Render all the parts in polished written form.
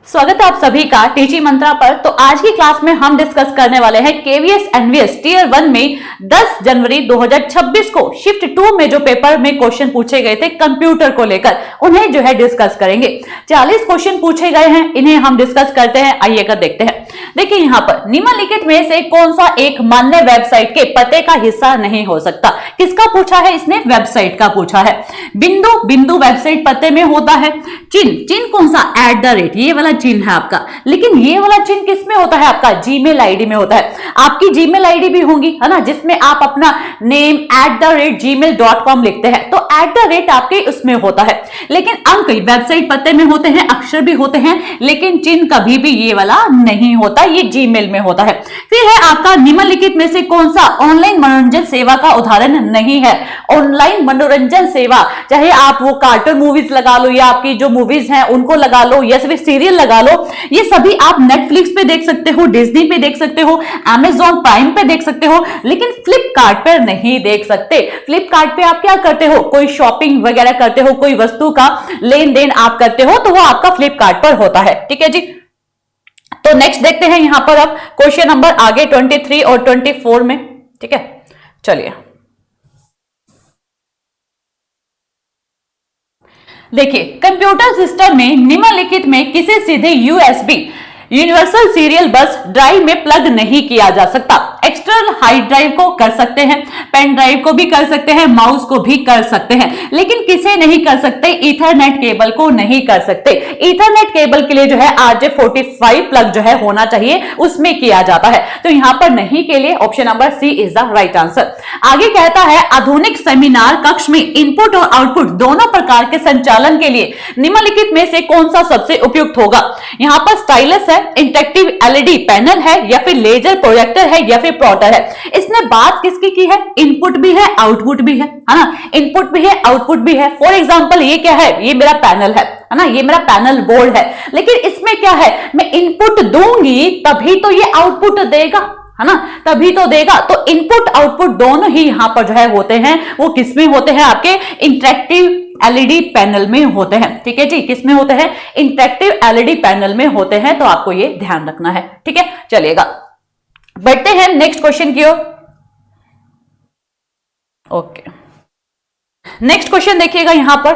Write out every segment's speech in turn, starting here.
स्वागत है आप सभी का टीची मंत्रा पर। तो आज की क्लास में हम डिस्कस करने वाले हैं केवीएस एनवीएस टीयर 1 में 10 जनवरी 2026 को शिफ्ट 2 में जो पेपर में क्वेश्चन पूछे गए थे कंप्यूटर को लेकर, उन्हें जो है डिस्कस करेंगे। 40 क्वेश्चन पूछे गए हैं, इन्हें हम डिस्कस करते हैं। आइए कर देखते हैं। देखिए यहाँ पर निम्नलिखित में से कौन सा एक मान्य वेबसाइट के पते का हिस्सा नहीं हो सकता। किसका पूछा है इसने? वेबसाइट का पूछा है। बिंदु बिंदु वेबसाइट पते में होता है। चिन्ह चिन्ह कौन सा? @ ये वाला चिन्ह है आपका। लेकिन ये वाला चिन्ह किस में होता है? आपका जीमेल आईडी में होता है। आपकी जीमेल आईडी भी होंगी, है ना, जिसमें आप अपना नेम @gmail.com लिखते हैं, तो @ आपके उसमें होता है। लेकिन अंक वेबसाइट पते में होते हैं, अक्षर भी होते हैं, लेकिन चिन्ह कभी भी ये वाला नहीं होता, ये जीमेल में होता है। फिर है आपका निम्नलिखित में से कौन सा ऑनलाइन मनोरंजन सेवा का उदाहरण नहीं है? ऑनलाइन मनोरंजन सेवा, चाहे आप वो कार्टून मूवीज लगा लो या आपकी जो मूवीज हैं उनको लगा लो या फिर सीरियल लगा लो, ये सभी आप नेटफ्लिक्स पे देख सकते हो, डिज्नी पे देख सकते हो, अमेजॉन प्राइम पे देख सकते हो, लेकिन फ्लिपकार्ट पर नहीं देख सकते। फ्लिपकार्ट पे आप क्या करते हो? कोई शॉपिंग वगैरह करते हो, कोई वस्तु का लेन देन आप करते हो, तो वो आपका फ्लिपकार्ट पर होता है। ठीक है जी। तो नेक्स्ट देखते हैं यहां पर अब क्वेश्चन नंबर आगे 23 और 24 में। ठीक है, चलिए देखिए, कंप्यूटर सिस्टम में निम्नलिखित में किसे सीधे यूएसबी यूनिवर्सल सीरियल बस ड्राइव में प्लग नहीं किया जा सकता? एक्सटर्नल हार्ड ड्राइव को कर सकते हैं, पेन ड्राइव को भी कर सकते हैं, माउस को भी कर सकते हैं, लेकिन किसे नहीं कर सकते? ईथरनेट केबल को नहीं कर सकते। ईथरनेट केबल के लिए जो है RJ45 प्लग जो है होना चाहिए, उसमें किया जाता है। तो यहां पर नहीं के लिए option number C is the right answer. आगे कहता है आधुनिक सेमिनार कक्ष में इनपुट और आउटपुट दोनों प्रकार के संचालन के लिए निम्नलिखित में से कौन सा सबसे उपयुक्त होगा? यहां पर स्टाइलस है, इंटरेक्टिव एलईडी पैनल है, या फिर लेजर प्रोजेक्टर है, या फिर प्लॉटर है। इसने बात किसकी की है? इनपुट भी है, आउटपुट भी है ना? इनपुट भी है, आउटपुट भी है। फॉर एग्जांपल ये क्या है? ये मेरा पैनल है ना, ये मेरा पैनल बोर्ड है, लेकिन इसमें क्या है? मैं इनपुट दूंगी तभी तो ये आउटपुट देगा, है ना, तभी तो देगा। तो इनपुट आउटपुट दोनों ही यहां पर जो है होते हैं, वो किसमें होते हैं? आपके इंटरेक्टिव एलईडी पैनल में होते हैं। ठीक है जी, किसमें होते हैं? इंटरेक्टिव एलईडी पैनल में होते हैं। तो आपको ये ध्यान रखना है। ठीक है, चलिएगा बढ़ते हैं नेक्स्ट क्वेश्चन की ओर। ओके, नेक्स्ट क्वेश्चन देखिएगा यहां पर।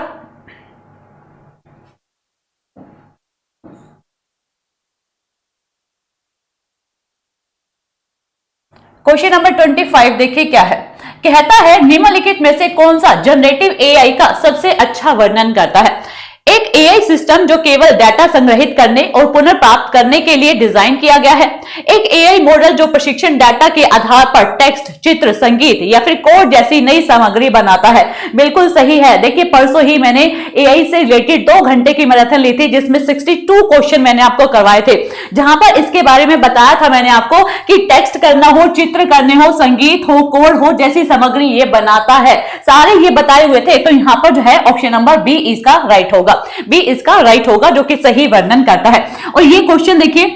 क्वेश्चन नंबर 25 देखिए क्या है। कहता है निम्नलिखित में से कौन सा जनरेटिव एआई का सबसे अच्छा वर्णन करता है? एक एआई सिस्टम जो केवल डेटा संग्रहित करने और पुनर्प्राप्त करने के लिए डिजाइन किया गया है। एक एआई मॉडल जो प्रशिक्षण डाटा के आधार पर टेक्स्ट, चित्र, संगीत या फिर कोड जैसी नई सामग्री बनाता है। बिल्कुल सही है। देखिए परसों ही मैंने एआई से रिलेटेड 2 घंटे की मैराथन ली थी, जिसमें 62 क्वेश्चन मैंने आपको करवाए थे, जहां पर इसके बारे में बताया था मैंने आपको कि टेक्स्ट करना हो, चित्र करने हो, संगीत हो, कोड हो जैसी सामग्री ये बनाता है। सारे ये बताए हुए थे। तो यहां पर जो है ऑप्शन नंबर बी इसका राइट होगा। बी इसका राइट होगा, जो कि सही वर्णन करता है। और ये क्वेश्चन देखिए,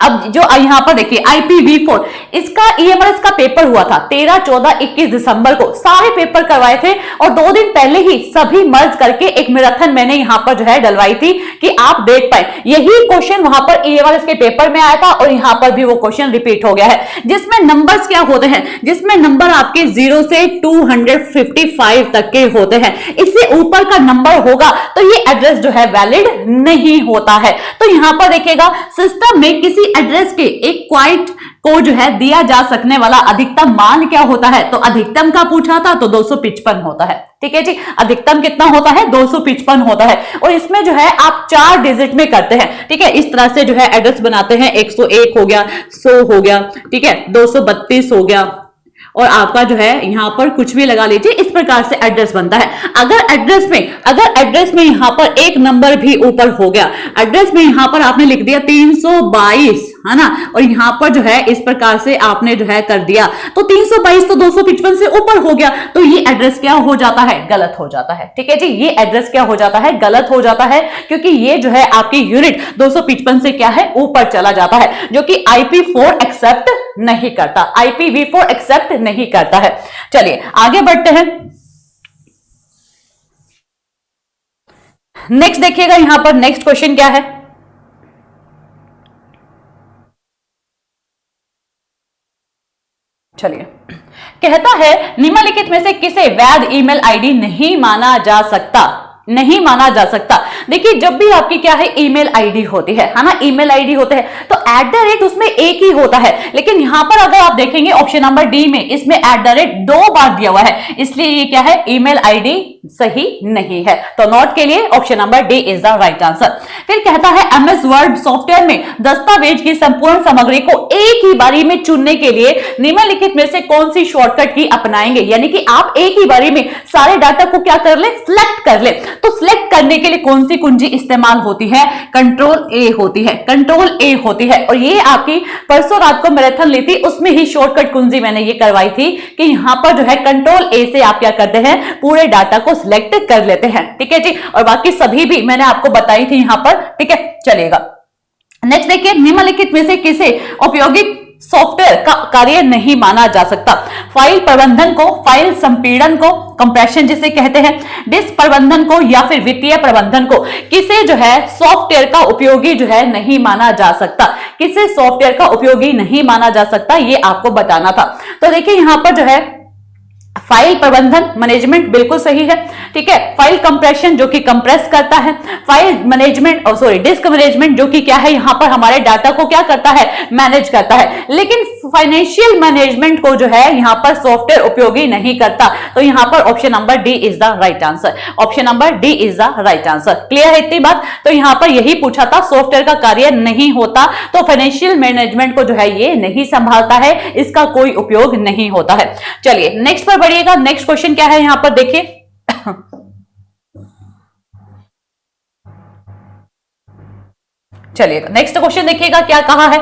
अब जो यहां पर देखिए IPv4 इसका EMRS का पेपर हुआ था 13, 14, 21 दिसंबर को। सारे पेपर करवाए थे और 2 दिन पहले ही सभी मर्ज करके एक मैराथन मैंने यहां पर जो है डलवाई थी कि आप देख पाए। यही क्वेश्चन वहां पर EMRS के पेपर में आया था और यहां पर भी वो क्वेश्चन रिपीट हो गया है, जिसमें नंबर्स क्या होते हैं? जिसमें नंबर आपके 0 से 255 तक के होते हैं। इससे ऊपर का नंबर होगा तो ये एड्रेस जो है वैलिड नहीं होता है। तो यहां पर देखिएगा सिस्टम में किसी एड्रेस के एक क्वाइट को जो है दिया जा सकने वाला अधिकतम मान क्या होता है? तो अधिकतम का पूछा था तो 255 होता है। ठीक है जी, अधिकतम कितना होता है? 255 होता है। और इसमें जो है आप 4 डिजिट में करते हैं। ठीक है, इस तरह से जो है एड्रेस बनाते हैं। 101 हो गया, 100 हो गया, ठीक है, 232 हो गया, और आपका जो है यहां पर कुछ भी लगा लीजिए। इस प्रकार से एड्रेस बनता है। अगर एड्रेस में यहां पर एक नंबर भी ऊपर हो गया, एड्रेस में यहां पर आपने लिख दिया 322, है ना, और यहां पर जो है इस प्रकार से आपने जो है कर दिया, तो 322 तो 255 से ऊपर हो गया, तो ये एड्रेस क्या हो जाता है? गलत हो जाता है। ठीक है जी, ये एड्रेस क्या हो जाता है? गलत हो जाता है, क्योंकि ये जो है आपकी यूनिट 255 से क्या है? ऊपर चला जाता है, जो कि IP4 एक्सेप्ट नहीं करता, IPv4 एक्सेप्ट नहीं करता है। चलिए आगे बढ़ते हैं। नेक्स्ट देखिएगा यहां पर नेक्स्ट क्वेश्चन क्या है। चलिए, कहता है निम्नलिखित में से किसे वैध ईमेल आईडी नहीं माना जा सकता, नहीं माना जा सकता। देखिए, जब भी आपकी क्या है ईमेल आईडी होती है ना, ईमेल आईडी होते हैं तो @ उसमें एक ही होता है, लेकिन यहां पर अगर आप देखेंगे ऑप्शन नंबर डी में, इसमें @ 2 बार दिया हुआ है, इसलिए ये क्या है, ईमेल आईडी सही नहीं है। तो नोट के लिए option number D is the right answer. फिर कहता है एमएस वर्ड सॉफ्टवेयर में दस्तावेज की संपूर्ण सामग्री को एक ही बारी में चुनने के लिए निम्नलिखित में से कौन सी शॉर्टकट की अपनाएंगे, यानी कि आप एक ही बारी में सारे डाटा को क्या कर ले, सिलेक्ट कर ले। तो सिलेक्ट करने के लिए कौन सी कुंजी इस्तेमाल होती है, कंट्रोल ए होती है, कंट्रोल ए होती है। और ये आपकी परसों रात को मैराथन ली थी, उसमें ही शॉर्टकट कुंजी मैंने ये करवाई थी कि यहां पर जो है कंट्रोल ए से आप क्या करते हैं, पूरे डाटा को सिलेक्ट कर लेते हैं। ठीक है जी, और बाकी सभी भी मैंने आपको बताई थी यहां पर। ठीक है, चलेगा। नेक्स्ट देखिए, निम्नलिखित में से किसे औद्योगिक सॉफ्टवेयर का कार्य नहीं माना जा सकता। फाइल प्रबंधन को, फाइल संपीड़न को, कंप्रेशन जिसे कहते हैं, डिस्क प्रबंधन को या फिर वित्तीय प्रबंधन को, किसे जो है सॉफ्टवेयर का उपयोगी जो है नहीं माना जा सकता, किसे सॉफ्टवेयर का उपयोगी नहीं माना जा सकता, ये आपको बताना था। तो देखिए यहां पर जो है फाइल प्रबंधन मैनेजमेंट बिल्कुल सही है। ठीक है, फाइल कंप्रेशन जो कि कंप्रेस करता है, फाइल मैनेजमेंट डिस्क मैनेजमेंट जो कि क्या है, यहां पर हमारे डाटा को क्या करता है, मैनेज करता है। लेकिन फाइनेंशियल मैनेजमेंट को जो है यहां पर सॉफ्टवेयर उपयोगी नहीं करता। तो यहां पर option number D is the right answer, option number D is the right answer. Clear है इतनी बात? तो यहां पर यही पूछा था, सॉफ्टवेयर का कार्य नहीं होता तो फाइनेंशियल मैनेजमेंट को जो है ये नहीं संभालता है, इसका कोई उपयोग नहीं होता है। चलिए नेक्स्ट पर बढ़िएगा। नेक्स्ट क्वेश्चन क्या है यहां पर देखिए, चलिएगा नेक्स्ट क्वेश्चन देखिएगा क्या कहा है।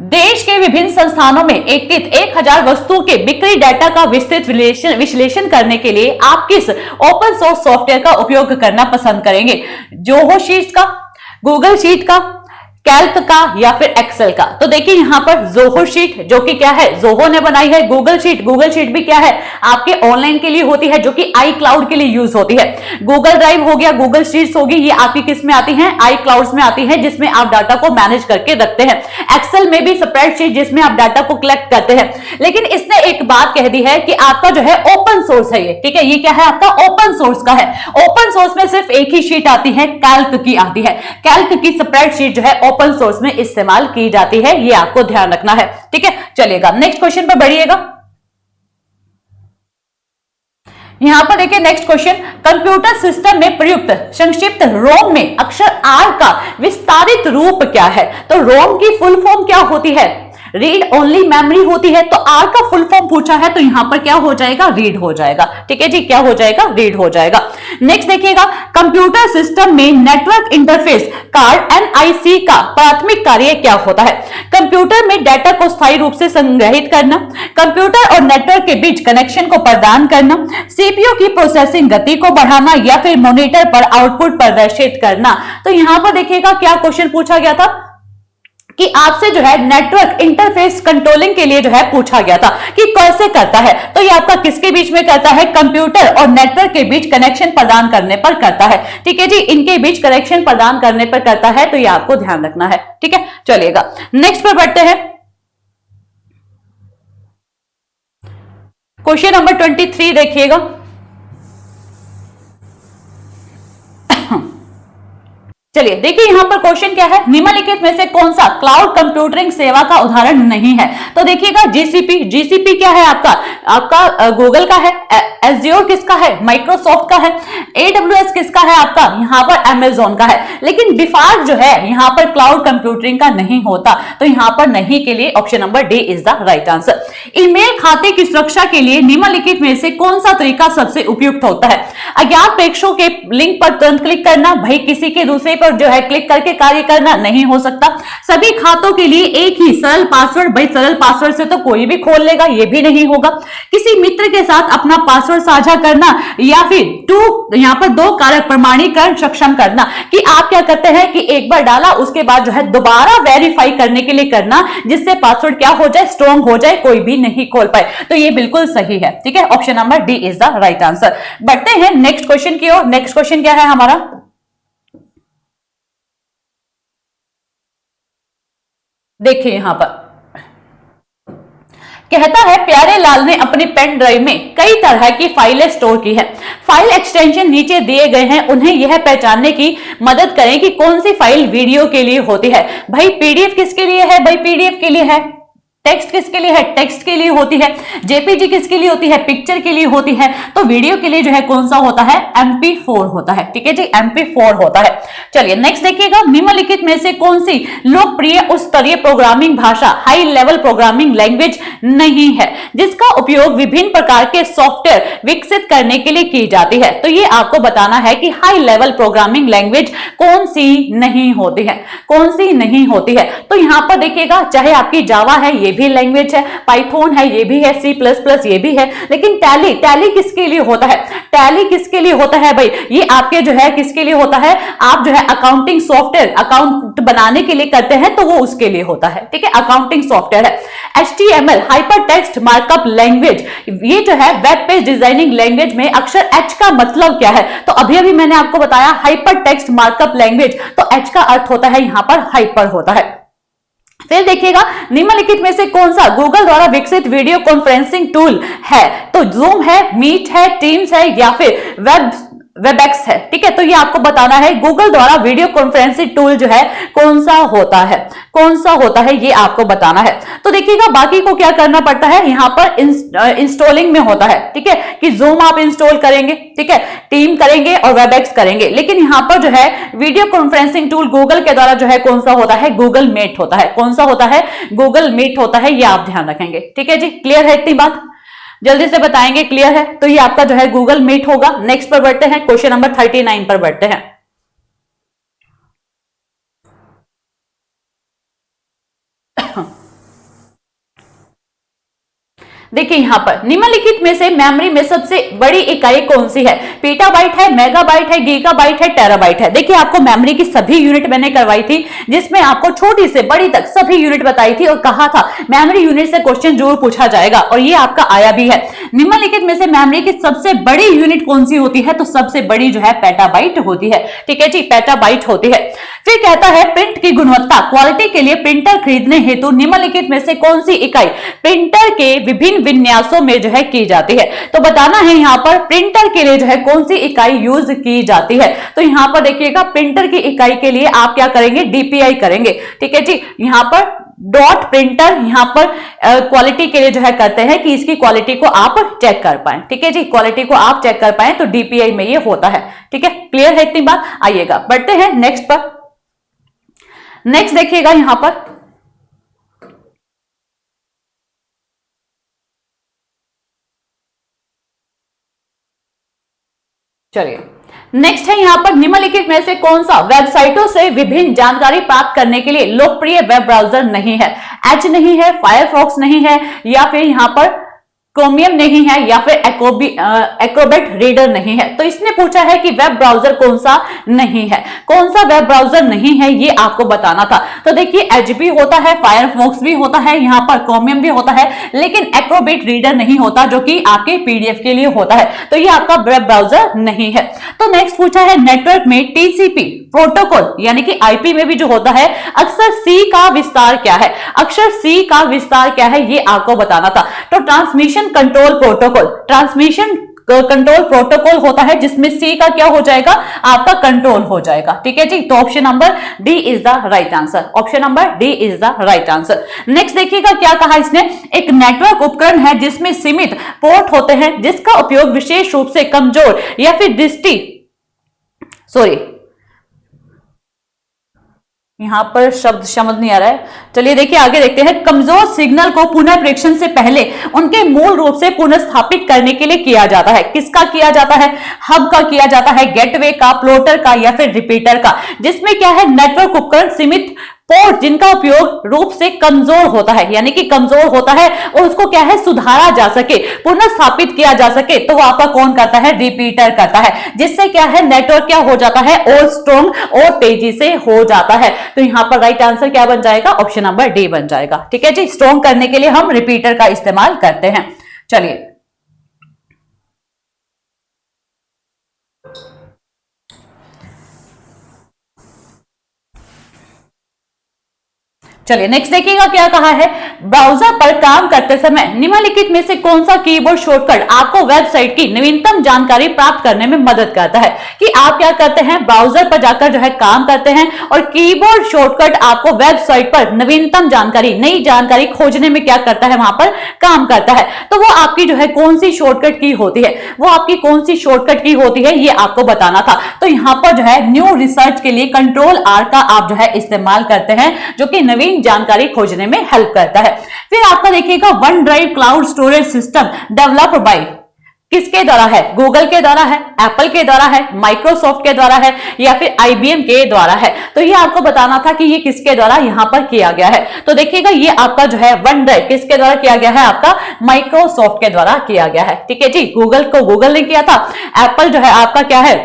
देश के विभिन्न संस्थानों में एकत्रित 1000 वस्तुओं के बिक्री डाटा का विस्तृत विश्लेषण करने के लिए आप किस ओपन सोर्स सॉफ्टवेयर का उपयोग करना पसंद करेंगे? जोहो शीट्स का, गूगल शीट का, कैल्क का या फिर एक्सेल का? तो देखिए यहां पर जोहो शीट जो कि क्या है, जोहो ने बनाई है। गूगल शीट भी क्या है, आपके ऑनलाइन के लिए होती है, जो कि आई क्लाउड के लिए यूज होती है। गूगल ड्राइव हो गया, गूगल शीट्स होगी, ये आपकी किस में आती है, आई क्लाउड्स में आती है, जिसमें आप डाटा को मैनेज करके रखते हैं। एक्सेल में भी स्प्रेडशीट जिसमें आप डाटा को कलेक्ट करते हैं। लेकिन इसने एक बात कह दी है कि आपका जो है ओपन सोर्स है ये। ठीक है, ये क्या है, आपका ओपन सोर्स का है। ओपन सोर्स में सिर्फ एक ही शीट आती है, कैल्क की आती है। कैल्क की स्प्रेडशीट जो है ओपन सोर्स में इस्तेमाल की जाती है, ये आपको ध्यान रखना है। ठीक है, चलेगा नेक्स्ट क्वेश्चन पर बढ़िएगा। यहां पर देखिए नेक्स्ट क्वेश्चन, कंप्यूटर सिस्टम में प्रयुक्त संक्षिप्त रोम में अक्षर आर का विस्तारित रूप क्या है? तो रोम की फुल फॉर्म क्या होती है? रीड ओनली मेमोरी होती है। तो आर का फुल फॉर्म पूछा है तो यहां पर क्या हो जाएगा, रीड हो जाएगा। ठीक है जी, क्या हो जाएगा, रीड हो जाएगा। नेक्स्ट देखिएगा, कंप्यूटर सिस्टम में नेटवर्क इंटरफेस कार्ड एनआईसी का प्राथमिक कार्य क्या होता है? कंप्यूटर में डाटा को स्थायी रूप से संग्रहित करना, कंप्यूटर और नेटवर्क के बीच कनेक्शन को प्रदान करना, सीपीयू की प्रोसेसिंग गति को बढ़ाना या फिर मॉनिटर पर आउटपुट प्रदर्शित करना। तो यहां पर देखिएगा क्या क्वेश्चन पूछा गया था कि आपसे जो है नेटवर्क इंटरफेस कंट्रोलिंग के लिए जो है पूछा गया था कि कैसे करता है। तो ये आपका किसके बीच में करता है, कंप्यूटर और नेटवर्क के बीच कनेक्शन प्रदान करने पर करता है। ठीक है जी, इनके बीच कनेक्शन प्रदान करने पर करता है, तो ये आपको ध्यान रखना है। ठीक है, चलिएगा नेक्स्ट पर बढ़ते हैं। क्वेश्चन नंबर 23 देखिएगा। चलिए देखिए यहां पर क्वेश्चन क्या है, निम्नलिखित में से कौन सा क्लाउड कंप्यूटिंग सेवा का उदाहरण नहीं है? तो देखिएगा जीसीपी क्या है आपका गूगल का है, एज़्योर किसका है, माइक्रोसॉफ्ट का है, एडब्ल्यूएस किसका है आपका, यहां पर अमेज़न का है। लेकिन डिफॉल्ट जो है यहां पर क्लाउड कंप्यूटिंग का नहीं होता, तो यहां पर नहीं के लिए option number D is the right answer. Email खाते की सुरक्षा के लिए निम्नलिखित में से कौन सा तरीका सबसे उपयुक्त होता है? अज्ञात प्रेषकों के लिंक पर तुरंत क्लिक करना, भाई किसी के दूसरे पर जो है क्लिक करके कार्य करना नहीं हो सकता। सभी खातों के लिए एक ही सरल पासवर्ड, भाई सरल पासवर्ड से तो कोई भी खोल लेगा, ये भी नहीं होगा। किसी मित्र के साथ अपना पासवर्ड साझा करना या फिर यहां पर 2 कारक प्रमाणीकरण सक्षम करना, कि आप क्या करते हैं कि एक बार डाला उसके बाद जो है दोबारा वेरीफाई करने के लिए करना, जिससे पासवर्ड क्या हो जाए, स्ट्रॉन्ग हो जाए, कोई भी नहीं खोल पाए। तो ये बिल्कुल सही है। ठीक है, option number D is the right answer. बढ़ते हैं नेक्स्ट क्वेश्चन की ओर। नेक्स्ट क्वेश्चन क्या है हमारा, देखिए यहां पर कहता है प्यारे लाल ने अपनी पेन ड्राइव में कई तरह की फाइलें स्टोर की है। फाइल एक्सटेंशन नीचे दिए गए हैं, उन्हें यह पहचानने की मदद करें कि कौन सी फाइल वीडियो के लिए होती है। भाई पीडीएफ किसके लिए है? भाई पीडीएफ के लिए है। टेक्स्ट किसके लिए है? टेक्स्ट के लिए होती है। जेपीजी किसके लिए होती है? पिक्चर के लिए होती है। तो वीडियो के लिए जो है कौन सा होता है? MP4 होता है। ठीक है जी, MP4 होता है। चलिए नेक्स्ट देखिएगा, निम्नलिखित में से कौन सी लोकप्रिय उच्च स्तरीय प्रोग्रामिंग भाषा हाई लेवल प्रोग्रामिंग लैंग्वेज नहीं है जिसका उपयोग विभिन्न प्रकार के सॉफ्टवेयर विकसित करने के लिए की जाती है? तो ये आपको बताना है कि हाई लेवल प्रोग्रामिंग लैंग्वेज कौन सी नहीं होती है, कौन सी नहीं होती है। तो यहां पर देखिएगा, चाहे आपकी जावा है ये भी लैंग्वेज है, पाइथन है ये भी है, C++ ये भी है, लेकिन टैली किसके लिए होता है? टैली किसके लिए होता है भाई? ये आपके जो है किसके लिए होता है? आप जो है अकाउंटिंग सॉफ्टवेयर अकाउंट बनाने के लिए करते हैं तो वो उसके लिए होता है। ठीक है, अकाउंटिंग सॉफ्टवेयर है। HTML hyper text markup language, ये जो है वेब पेज डिजाइनिंग लैंग्वेज में अक्षर H का मतलब क्या है? तो अभी मैंने आपको बताया हाइपर टेक्स्ट मार्कअप लैंग्वेज, तो H का अर्थ होता है यहां पर हाइपर होता है। फिर देखिएगा, निम्नलिखित में से कौन सा गूगल द्वारा विकसित वीडियो कॉन्फ्रेंसिंग टूल है? तो जूम है, मीट है, टीम्स है या फिर वेबएक्स है। ठीक है, तो ये आपको बताना है गूगल द्वारा वीडियो कॉन्फ्रेंसिंग टूल जो है कौन सा होता है, कौन सा होता है, ये आपको बताना है। तो देखिएगा बाकी को क्या करना पड़ता है, यहां पर इंस्टॉलिंग में होता है। ठीक है, कि जूम आप इंस्टॉल करेंगे, ठीक है, टीम करेंगे और वेबएक्स करेंगे, लेकिन यहां पर जो है वीडियो कॉन्फ्रेंसिंग टूल गूगल के द्वारा जो है कौन सा होता है? गूगल मीट होता है। कौन सा होता है? गूगल मीट होता है, ये आप ध्यान रखेंगे। ठीक है जी, क्लियर है इतनी बात? जल्दी से बताएंगे क्लियर है? तो ये आपका जो है गूगल मीट होगा। नेक्स्ट पर बढ़ते हैं, क्वेश्चन नंबर 39 पर बढ़ते हैं। देखिए यहां पर निम्नलिखित में से मेमोरी में सबसे बड़ी इकाई कौन सी है? पीटाबाइट है, मेगाबाइट है, गीगाबाइट है, टेराबाइट है। देखिए आपको मेमोरी की सभी यूनिट मैंने करवाई थी, जिसमें आपको छोटी से बड़ी तक सभी यूनिट बताई थी और कहा था मेमोरी यूनिट से क्वेश्चन जरूर पूछा जाएगा, और ये आपका आया भी है। निम्नलिखित में से मेमोरी की सबसे बड़ी यूनिट कौन सी होती है? तो सबसे बड़ी जो है पेटाबाइट होती है। ठीक है जी, पेटाबाइट होती है। फिर कहता है प्रिंट की गुणवत्ता क्वालिटी के लिए प्रिंटर खरीदने हेतु निम्नलिखित में से कौन सी इकाई प्रिंटर के विभिन्न विन्यासों में जो है की जाती है? तो बताना है यहाँ पर प्रिंटर के लिए जो है कौन सी इकाई यूज की जाती है। तो यहाँ पर देखिएगा प्रिंटर की इकाई के लिए आप क्या करेंगे? DPI करेंगे। ठीक है जी, यहाँ पर डॉट प्रिंटर यहाँ पर क्वालिटी के लिए जो है करते हैं कि इसकी क्वालिटी को आप चेक कर पाए। ठीक है जी, क्वालिटी को आप चेक कर पाए तो DPI में ये होता है। ठीक है, क्लियर है इतनी बात? आइएगा बढ़ते हैं नेक्स्ट पर। नेक्स्ट देखिएगा यहां पर, चलिए नेक्स्ट है यहां पर निम्नलिखित में से कौन सा वेबसाइटों से विभिन्न जानकारी प्राप्त करने के लिए लोकप्रिय वेब ब्राउजर नहीं है? एच नहीं है, फायरफॉक्स नहीं है, या फिर यहां पर क्रोमियम नहीं है, या फिर एक्रोबेट रीडर नहीं है। तो इसने पूछा है कि वेब ब्राउजर कौन सा नहीं है, कौन सा वेब ब्राउजर नहीं है, ये आपको बताना था। तो देखिए एच भी होता है, फायरफॉक्स भी होता है, यहाँ पर क्रोमियम भी होता है, लेकिन एक्रोबेट रीडर नहीं होता, जो कि आपके पीडीएफ के लिए होता है। तो ये आपका वेब ब्राउजर नहीं है। तो नेक्स्ट पूछा है नेटवर्क में टीसीपी प्रोटोकॉल यानी कि आईपी में भी जो होता है अक्सर सी का विस्तार क्या है? अक्षर सी का विस्तार क्या है, ये आपको बताना था। तो transmission control protocol, transmission control protocol होता है जिसमें सी का क्या हो जाएगा? आपका कंट्रोल हो जाएगा। ठीक है जी, तो option number D is the right answer. Option number D is the right answer. Next देखिएगा क्या कहा इसने, एक नेटवर्क उपकरण है जिसमें सीमित पोर्ट होते हैं जिसका उपयोग विशेष रूप से कमजोर या फिर यहां पर शब्द समझ नहीं आ रहा है। चलिए देखिए आगे देखते हैं। कमजोर सिग्नल को पुनः प्रेषण से पहले उनके मूल रूप से पुनर्स्थापित करने के लिए किया जाता है। किसका किया जाता है? हब का किया जाता है, गेटवे का, प्लॉटर का या फिर रिपीटर का, जिसमें क्या है नेटवर्क उपकरण सीमित पोर्ट जिनका उपयोग रूप से कमजोर होता है, यानी कि कमजोर होता है और उसको क्या है सुधारा जा सके, पुनर्स्थापित किया जा सके, तो वो आपका कौन करता है? रिपीटर करता है, जिससे क्या है नेटवर्क क्या हो जाता है? और स्ट्रॉन्ग और तेजी से हो जाता है। तो यहां पर राइट आंसर क्या बन जाएगा? ऑप्शन नंबर डी बन जाएगा। ठीक है जी, स्ट्रॉन्ग करने के लिए हम रिपीटर का इस्तेमाल करते हैं। चलिए चलिए नेक्स्ट देखिएगा क्या कहा है, ब्राउजर पर काम करते समय निम्नलिखित में से कौन सा कीबोर्ड शॉर्टकट आपको वेबसाइट की नवीनतम जानकारी प्राप्त करने में मदद करता है। कि आप क्या करते हैं, ब्राउजर पर जाकर जो है काम करते हैं और कीबोर्ड शॉर्टकट आपको वेबसाइट पर नवीनतम जानकारी, नई जानकारी खोजने में क्या करता है, वहां पर काम करता है। तो वो आपकी जो है कौन सी शॉर्टकट की होती है, वो आपकी कौन सी शॉर्टकट की होती है, ये आपको बताना था। तो यहां पर जो है न्यू रिसर्च के लिए कंट्रोल आर का आप जो है इस्तेमाल करते हैं, जो कि नवीन जानकारी खोजने में हेल्प करता है। फिर आपका देखिएगा one drive cloud storage system develop by किसके द्वारा है, गूगल के द्वारा है, एप्पल के द्वारा है, माइक्रोसॉफ्ट के द्वारा है या फिर आईबीएम के द्वारा है। तो ये आपको बताना था कि ये किसके द्वारा यहां पर किया गया है। तो देखिएगा ये आपका जो है वन ड्राइव किसके द्वारा किया गया है, आपका माइक्रोसॉफ्ट के द्वारा किया गया है। ठीक है जी, गूगल को गूगल ने किया था, एप्पल जो है आपका क्या है,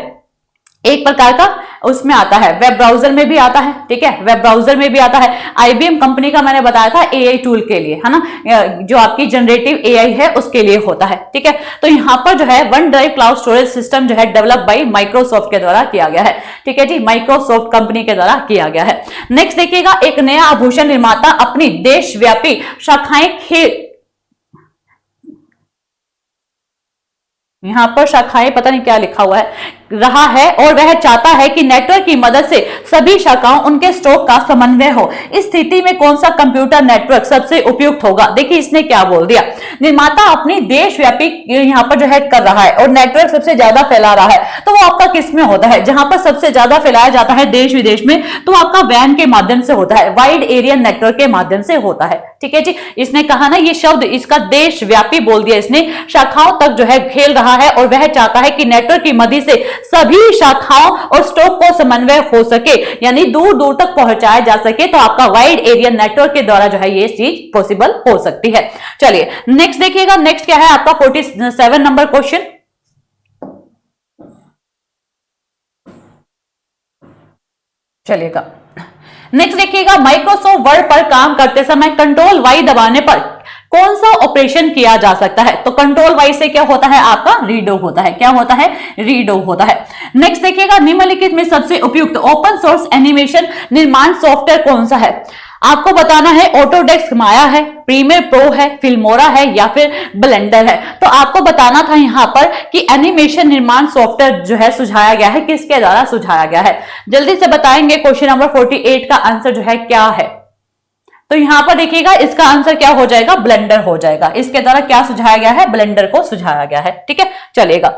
एक प्रकार का उसमें आता है, वेब ब्राउजर में भी आता है। ठीक है, वेब ब्राउजर में भी आता है। आईबीएम कंपनी का मैंने बताया था एआई टूल के लिए, है ना, जो आपकी जनरेटिव एआई है उसके लिए होता है। ठीक है, तो यहां पर जो है one drive cloud storage system जो है डेवलप बाय माइक्रोसॉफ्ट के द्वारा किया गया है। ठीक है जी, माइक्रोसॉफ्ट कंपनी के द्वारा किया गया है। नेक्स्ट देखिएगा, एक नया आभूषण निर्माता अपनी देशव्यापी शाखाएं यहां पर शाखाएं पता नहीं क्या लिखा हुआ है रहा है और वह चाहता है कि नेटवर्क की मदद से सभी शाखाओं उनके स्टॉक का समन्वय हो। इस स्थिति में कौन सा कंप्यूटर नेटवर्क सबसे उपयुक्त होगा। देखिए इसने क्या बोल दिया, निर्माता अपनी देशव्यापी यहां पर जो है कर रहा है और नेटवर्क सबसे ज्यादा फैला रहा है। तो वो आपका किस में होता है, जहां पर सबसे ज्यादा फैलाया जाता है देश विदेश में, तो आपका वैन के माध्यम से होता है, वाइड एरिया नेटवर्क के माध्यम से होता है। ठीक है जी, इसने कहा ना ये शब्द इसका देशव्यापी बोल दिया, इसने शाखाओं तक जो है खेल रहा है और वह चाहता है कि नेटवर्क की मदद से सभी शाखाओं और स्टॉक को समन्वय हो सके, यानी दूर दूर तक पहुंचाया जा सके। तो आपका वाइड एरिया नेटवर्क के द्वारा जो है ये चीज पॉसिबल हो सकती है। चलिए नेक्स्ट देखिएगा, नेक्स्ट क्या है आपका 47 नंबर क्वेश्चन। चलिएगा नेक्स्ट देखिएगा, माइक्रोसॉफ्ट वर्ड पर काम करते समय कंट्रोल वाई दबाने पर कौन सा ऑपरेशन किया जा सकता है। तो कंट्रोल वाई से क्या होता है, आपका रीडो होता है। क्या होता है, रीडो होता है। नेक्स्ट देखिएगा, निम्नलिखित में सबसे उपयुक्त ओपन सोर्स एनिमेशन निर्माण सॉफ्टवेयर कौन सा है। आपको बताना है ऑटोडेस्क माया है, प्रीमियर प्रो है, फिल्मोरा है या फिर ब्लेंडर है। तो आपको बताना था यहां पर कि एनिमेशन निर्माण सॉफ्टवेयर जो है सुझाया गया है, किसके द्वारा सुझाया गया है। जल्दी से बताएंगे क्वेश्चन नंबर 48 का आंसर जो है क्या है। तो यहां पर देखिएगा इसका आंसर क्या हो जाएगा, ब्लेंडर हो जाएगा। इसके द्वारा क्या सुझाया गया है, ब्लेंडर को सुझाया गया है। ठीक है, चलेगा।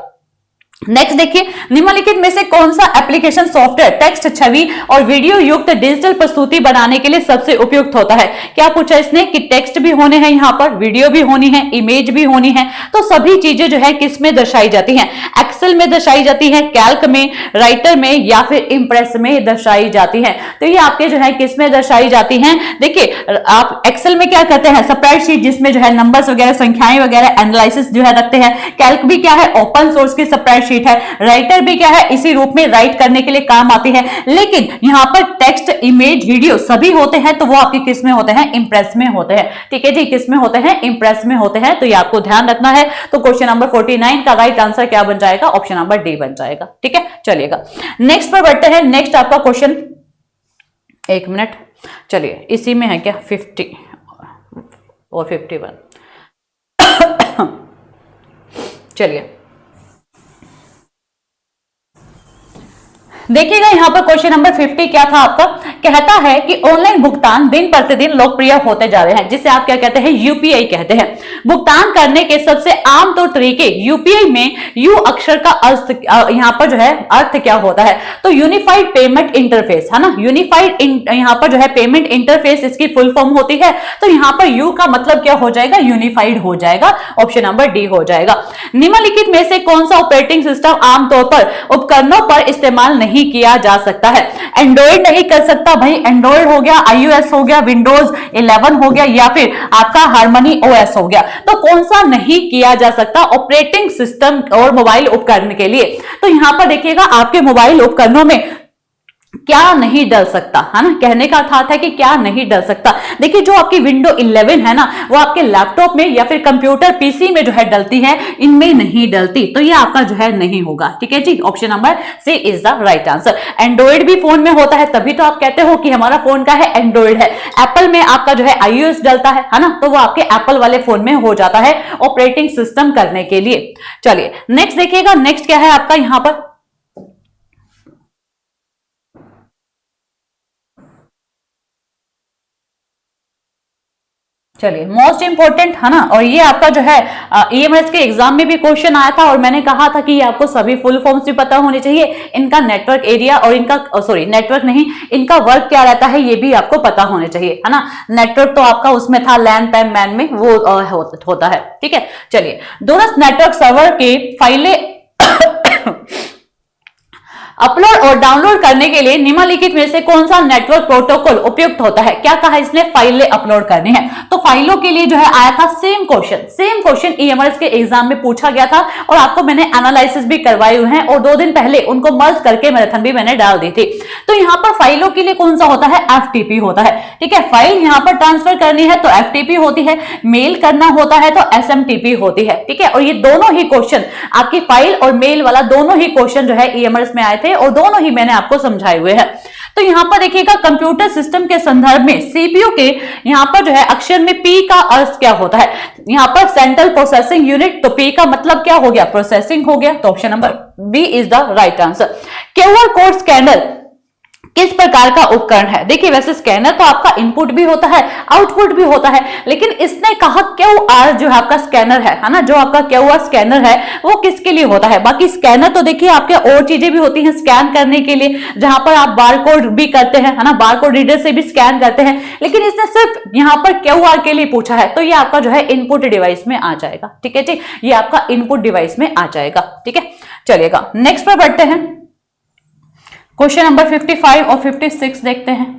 नेक्स्ट देखिए, निम्नलिखित में से कौन सा एप्लीकेशन सॉफ्टवेयर टेक्स्ट, छवि और वीडियो युक्त डिजिटल प्रस्तुति बनाने के लिए सबसे उपयुक्त होता है। क्या पूछा इसने कि टेक्स्ट भी होने हैं, यहाँ पर वीडियो भी होनी है, इमेज भी होनी है। तो सभी चीजें जो है किस में दर्शाई जाती हैं, एक्सेल में दर्शाई जाती है, कैल्क में, राइटर में या फिर इंप्रेस में दर्शाई जाती है। तो ये आपके जो है किस में दर्शाई जाती हैं। देखिए आप एक्सेल में क्या करते हैं, स्प्रेडशीट जिसमें जो है नंबर्स वगैरह, संख्याएं वगैरह एनालिसिस जो है रखते हैं। कैल्क भी क्या है, ओपन सोर्स की स्प्रेडशीट है। राइटर भी क्या है, इसी रूप में राइट करने के लिए काम आती है। लेकिन यहां पर टेक्स्ट, इमेज, वीडियो सभी होते हैं तो वो आपके किस में होते हैं, इंप्रेस में होते हैं। ठीक है जी, किस में होते हैं, इंप्रेस में होते हैं। तो ये आपको ध्यान रखना है। तो क्वेश्चन नंबर 49 का राइट आंसर क्या बन जाएगा, ऑप्शन नंबर डी बन जाएगा। ठीक है, चलिएगा नेक्स्ट पर बढ़ते हैं। नेक्स्ट आपका क्वेश्चन, एक मिनट, चलिए इसी में है क्या, 50 और 51। चलिए देखिएगा यहां पर क्वेश्चन नंबर 50 क्या था आपका, कहता है कि ऑनलाइन भुगतान दिन प्रतिदिन लोकप्रिय होते जा रहे हैं, जिसे आप क्या कहते हैं, यूपीआई कहते हैं। भुगतान करने के सबसे आमतौर तरीके, यूपीआई में यू अक्षर का अर्थ यहां पर जो है अर्थ क्या होता है। तो यूनिफाइड पेमेंट इंटरफेस, है ना, यूनिफाइड यहां पर जो है पेमेंट इंटरफेस इसकी फुल फॉर्म होती है। तो यहां पर यू का मतलब क्या हो जाएगा, यूनिफाइड हो जाएगा। ऑप्शन नंबर डी हो जाएगा। निम्नलिखित में से कौन सा ऑपरेटिंग सिस्टम आमतौर पर उपकरणों पर इस्तेमाल नहीं किया जा सकता है। एंड्रॉइड नहीं कर सकता भाई, एंड्रॉइड हो गया, आईओएस हो गया, विंडोज 11 हो गया या फिर आपका हार्मनी ओएस हो गया। तो कौन सा नहीं किया जा सकता ऑपरेटिंग सिस्टम और मोबाइल उपकरण के लिए। तो यहां पर देखिएगा आपके मोबाइल उपकरणों में क्या नहीं डल सकता, है ना, कहने का अर्थ है कि क्या नहीं डल सकता। देखिए जो आपकी विंडो 11 है ना, वो आपके लैपटॉप में या फिर कंप्यूटर पीसी में जो है डलती है, इनमें नहीं डलती, तो ये आपका जो है नहीं होगा। ठीक है जी, option number C is the right answer. Android भी फोन में होता है, तभी तो आप कहते हो कि हमारा फोन का है एंड्रॉइड है। एप्पल में आपका जो है iOS डलता है ना, तो वो आपके एप्पल वाले फोन में हो जाता है ऑपरेटिंग सिस्टम करने के लिए। चलिए नेक्स्ट देखिएगा, नेक्स्ट क्या है आपका यहां पर। चलिए मोस्ट इंपोर्टेंट है ना, और ये आपका जो है ईएमएस के एग्जाम में भी क्वेश्चन आया था, और मैंने कहा था कि ये आपको सभी फुल फॉर्म्स भी पता होने चाहिए, इनका नेटवर्क एरिया और इनका सॉरी नेटवर्क नहीं, इनका वर्क क्या रहता है ये भी आपको पता होने चाहिए, है ना। नेटवर्क तो आपका उसमें था लैन पैन मैन में वो होता है। ठीक है, चलिए डोरस नेटवर्क सर्वर के फाइलें अपलोड और डाउनलोड करने के लिए निम्नलिखित में से कौन सा नेटवर्क प्रोटोकॉल उपयुक्त होता है। क्या कहा इसने, फाइलें अपलोड करनी है, तो फाइलों के लिए जो है आया था सेम क्वेश्चन ईएमआरएस के एग्जाम में पूछा गया था, और आपको मैंने एनालिसिस भी करवाए हुए हैं, और 2 दिन पहले उनको मर्ज करके मैराथन भी मैंने डाल दी थी। तो यहाँ पर फाइलों के लिए कौन सा होता है, एफटीपी होता है। ठीक है, फाइल यहाँ पर ट्रांसफर करनी है तो एफटीपी होती है, मेल करना होता है तो एसएमटीपी होती है। ठीक है, और ये दोनों ही क्वेश्चन आपकी फाइल और मेल वाला दोनों ही क्वेश्चन जो है ईएमआरएस में आए थे, और दोनों ही मैंने आपको समझाए हुए हैं। तो यहां पर देखिएगा कंप्यूटर सिस्टम के संदर्भ में सीपीयू के यहां पर जो है अक्षर में पी का अर्थ क्या होता है, यहां पर सेंट्रल प्रोसेसिंग यूनिट, तो पी का मतलब क्या हो गया, प्रोसेसिंग हो गया, तो option number B is the right answer. QR code scanner किस प्रकार का उपकरण है। देखिए वैसे स्कैनर तो आपका इनपुट भी होता है आउटपुट भी होता है, लेकिन इसने कहा क्यूआर जो है आपका स्कैनर है ना, जो आपका क्यूआर स्कैनर है वो किसके लिए होता है। बाकी स्कैनर तो देखिए आपके और चीजें भी होती हैं स्कैन करने के लिए, जहां पर आप बारकोड भी करते हैं, है ना, बारकोड रीडर से भी स्कैन करते हैं, लेकिन इसने सिर्फ यहां पर क्यूआर के लिए पूछा है, तो ये आपका जो है इनपुट डिवाइस में आ जाएगा। ठीक है जी, ये आपका इनपुट डिवाइस में आ जाएगा। ठीक है, चलिएगा नेक्स्ट पर बढ़ते हैं, क्वेश्चन नंबर 55 और 56 देखते हैं।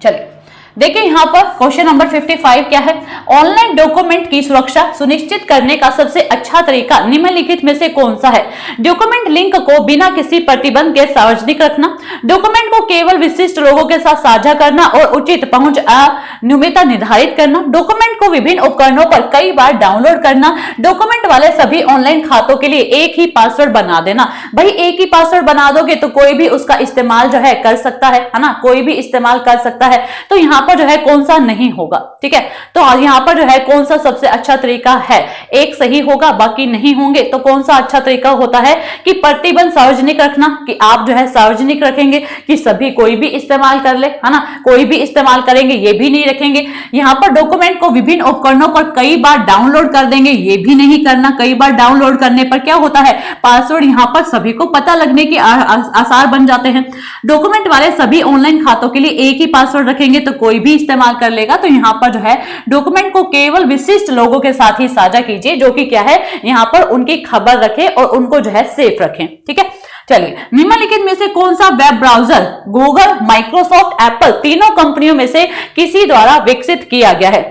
चलिए देखिए यहां पर क्वेश्चन नंबर 55 क्या है, ऑनलाइन डॉक्यूमेंट की सुरक्षा सुनिश्चित करने का सबसे अच्छा तरीका निम्नलिखित में से कौन सा है। डॉक्यूमेंट लिंक को बिना किसी प्रतिबंध के सार्वजनिक रखना, डॉक्यूमेंट को केवल विशिष्ट लोगों के साथ साझा करना और उचित पहुंच नियमितता निर्धारित करना, डॉक्यूमेंट को विभिन्न उपकरणों पर कई बार डाउनलोड करना, डॉक्यूमेंट वाले सभी ऑनलाइन खातों के लिए एक ही पासवर्ड बना देना। भाई एक ही पासवर्ड बना दोगे तो कोई भी उसका इस्तेमाल जो है कर सकता है ना, कोई भी इस्तेमाल कर सकता है, तो यहाँ पर जो है कौन सा नहीं होगा। ठीक है, तो यहाँ पर जो है कौन सा सबसे अच्छा तरीका है, एक सही होगा बाकी नहीं होंगे, तो कौन सा अच्छा तरीका होता है कि प्रतिबंध सार्वजनिक रखना, कि आप जो है सार्वजनिक रखेंगे कि सभी कोई भी इस्तेमाल कर ले, है ना, कोई भी इस्तेमाल करेंगे ये भी नहीं रखेंगे। यहाँ पर डॉक्यूमेंट को विभिन्न उपकरणों पर कई बार डाउनलोड कर देंगे, ये भी नहीं करना, कई बार डाउनलोड करने पर क्या होता है पासवर्ड यहाँ पर सभी को पता लगने के आसार बन जाते हैं। डॉक्यूमेंट वाले सभी ऑनलाइन खातों के लिए एक ही पासवर्ड रखेंगे तो कोई भी इस्तेमाल कर लेगा, तो यहाँ पर जो है डॉक्यूमेंट को केवल विशिष्ट लोगों के साथ ही साझा कीजिए जो कि क्या है यहाँ पर उनकी खबर रखें और उनको जो है सेफ रखें। ठीक है, चलिए निम्नलिखित में से कौन सा web browser Google, Microsoft, Apple तीनों कंपनियों में से किसी द्वारा विकसित किया गया है।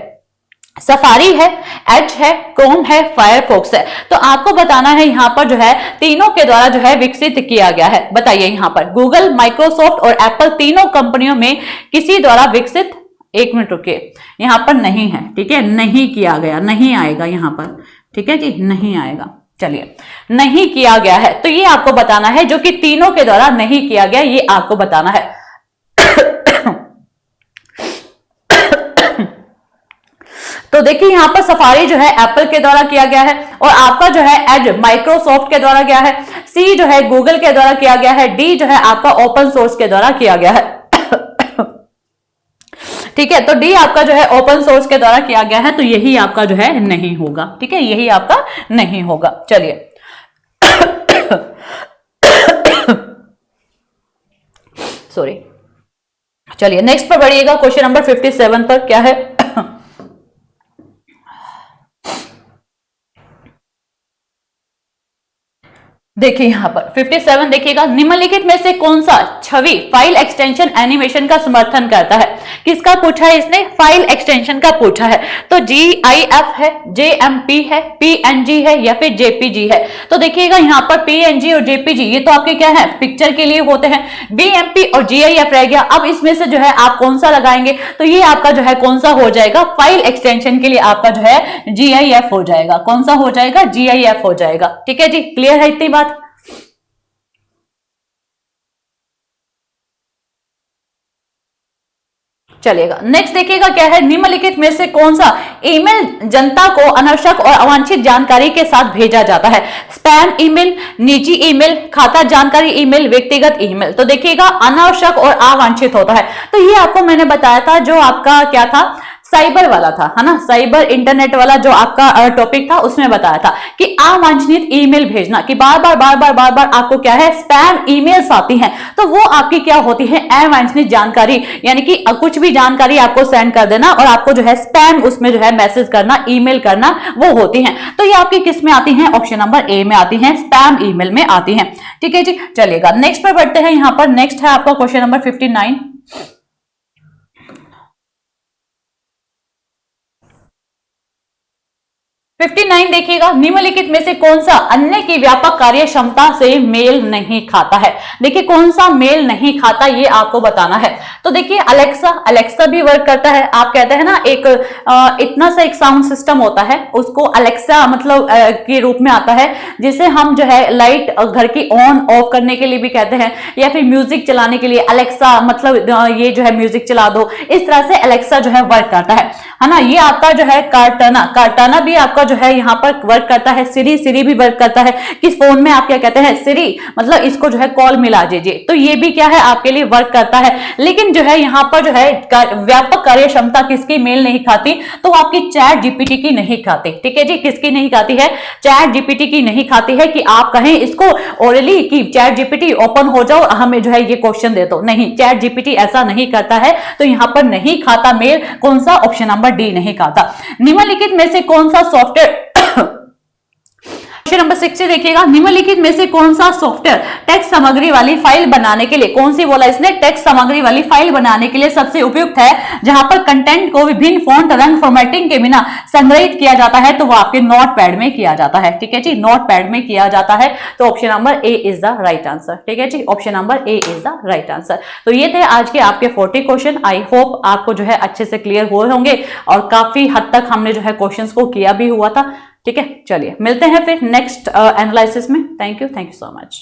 सफारी है, एज है, क्रोम है, फायरफॉक्स है, तो आपको बताना है यहाँ पर जो है तीनों के द्वारा जो है विकसित किया गया है। बताइए यहाँ पर गूगल, माइक्रोसॉफ्ट और एप्पल तीनों कंपनियों में किसी द्वारा विकसित, एक मिनट रुकिए, यहाँ पर नहीं है। ठीक है, नहीं किया गया, नहीं आएगा यहाँ पर। ठीक है जी, नहीं आएगा। चलिए नहीं किया गया है तो ये आपको बताना है, जो कि तीनों के द्वारा नहीं किया गया ये आपको बताना है। तो देखिए यहां पर सफारी जो है एप्पल के द्वारा किया गया है, और आपका जो है एज माइक्रोसॉफ्ट के द्वारा किया है, सी जो है गूगल के द्वारा किया गया है, डी जो है आपका ओपन सोर्स के द्वारा किया गया है। ठीक है, तो डी आपका जो है ओपन सोर्स के द्वारा किया गया है, तो यही आपका जो है नहीं होगा। ठीक है, यही आपका नहीं होगा। चलिए सॉरी, चलिए नेक्स्ट पर बढ़िएगा, क्वेश्चन नंबर 57 पर क्या है। देखिए यहाँ पर 57 देखिएगा, निम्नलिखित में से कौन सा छवि फाइल एक्सटेंशन एनिमेशन का समर्थन करता है? किसका पूछा है इसने? फाइल एक्सटेंशन का पूछा है। तो GIF है, JMP है, PNG है या फिर JPG है? तो देखिएगा यहाँ पर PNG और JPG ये तो आपके क्या है, पिक्चर के लिए होते हैं। BMP और GIF रह गया। अब इसमें से जो है आप कौन सा लगाएंगे? तो ये आपका जो है कौन सा हो जाएगा? फाइल एक्सटेंशन के लिए आपका जो है GIF हो जाएगा। कौन सा हो जाएगा? GIF हो जाएगा। ठीक है जी, क्लियर है इतनी बात? चलिएगा, नेक्स्ट देखिएगा क्या है, निम्नलिखित में से कौन सा ईमेल जनता को अनावश्यक और अवांछित जानकारी के साथ भेजा जाता है? स्पैम ईमेल, निजी ईमेल, खाता जानकारी ईमेल, व्यक्तिगत ईमेल। तो देखिएगा अनावश्यक और अवांछित होता है। तो ये आपको मैंने बताया था, जो आपका क्या था, साइबर वाला था, है ना, साइबर इंटरनेट वाला जो आपका टॉपिक था, उसमें बताया था कि अवांछित ईमेल भेजना, कि बार बार आपको क्या है, स्पैम ईमेल्स आती हैं, तो वो आपकी क्या होती है, अवांछित जानकारी, यानी कि कुछ भी जानकारी आपको सेंड कर देना और आपको जो है स्पैम उसमें जो है मैसेज करना, ईमेल करना, वो होती हैं। तो ये आपकी किस में आती हैं? ऑप्शन नंबर ए में आती हैं, स्पैम ईमेल में आती हैं। ठीक है जी, चलिएगा नेक्स्ट पर बढ़ते हैं। यहाँ पर नेक्स्ट है आपका क्वेश्चन नंबर 59। 59 देखिएगा, निम्नलिखित में से कौन सा अन्य की व्यापक कार्य क्षमता से मेल नहीं खाता है? देखिए कौन सा मेल नहीं खाता, ये आपको बताना है। तो देखिए अलेक्सा भी वर्क करता है। आप कहते हैं ना, एक इतना सा एक साउंड सिस्टम होता है, उसको अलेक्सा मतलब के रूप में आता है, जिसे हम जो है लाइट घर की ऑन ऑफ करने के लिए भी कहते हैं, या फिर म्यूजिक चलाने के लिए अलेक्सा मतलब ये जो है म्यूजिक चला दो, इस तरह से अलेक्सा जो है वर्क करता है ना। ये आपका जो है कार्टाना भी आपका जो है यहाँ पर वर्क करता है। सिरी भी वर्क करता है। किस फोन में आप क्या कहते हैं, सिरी मतलब इसको जो है कॉल मिला दीजिए, तो ये भी क्या है, आपके लिए वर्क करता है। लेकिन जो है यहाँ पर जो है व्यापक कार्य क्षमता किसकी मेल नहीं खाती? तो आपकी चैट जीपीटी की नहीं खाती। ठीक है जी, किसकी नहीं खाती है? चैट जीपीटी की नहीं खाती है, कि आप कहें इसको ओरली कि चैट जीपीटी ओपन हो जाओ, हमें जो है ये क्वेश्चन दे दो, नहीं, चैट जीपीटी ऐसा नहीं करता है। तो यहाँ पर नहीं खाता मेल, कौन सा? ऑप्शन नंबर डी नहीं खाता। निम्नलिखित में से कौन सा सॉफ्टवेयर क्वेश्चन नंबर 60 देखिएगा, निम्नलिखित में से कौन सा सॉफ्टवेयर टेक्स्ट सामग्री वाली फाइल बनाने के लिए, कौन सी बोला इसने, टेक्स्ट सामग्री वाली फाइल बनाने के लिए सबसे उपयुक्त है, जहां पर कंटेंट को विभिन्न फॉन्ट रंग फॉर्मेटिंग के बिना संग्रहित किया जाता है? तो वो आपके नोटपैड में किया जाता है। ठीक है जी, नोटपैड में किया जाता है। तो option number A is the right answer. ठीक है जी, option number A is the right answer. तो ये थे आज के आपके 40 क्वेश्चन। आई होप आपको जो है अच्छे से क्लियर हुए होंगे, और काफी हद तक हमने जो है क्वेश्चंस को किया भी हुआ था। ठीक है, चलिए मिलते हैं फिर नेक्स्ट एनालिसिस में। Thank you so much.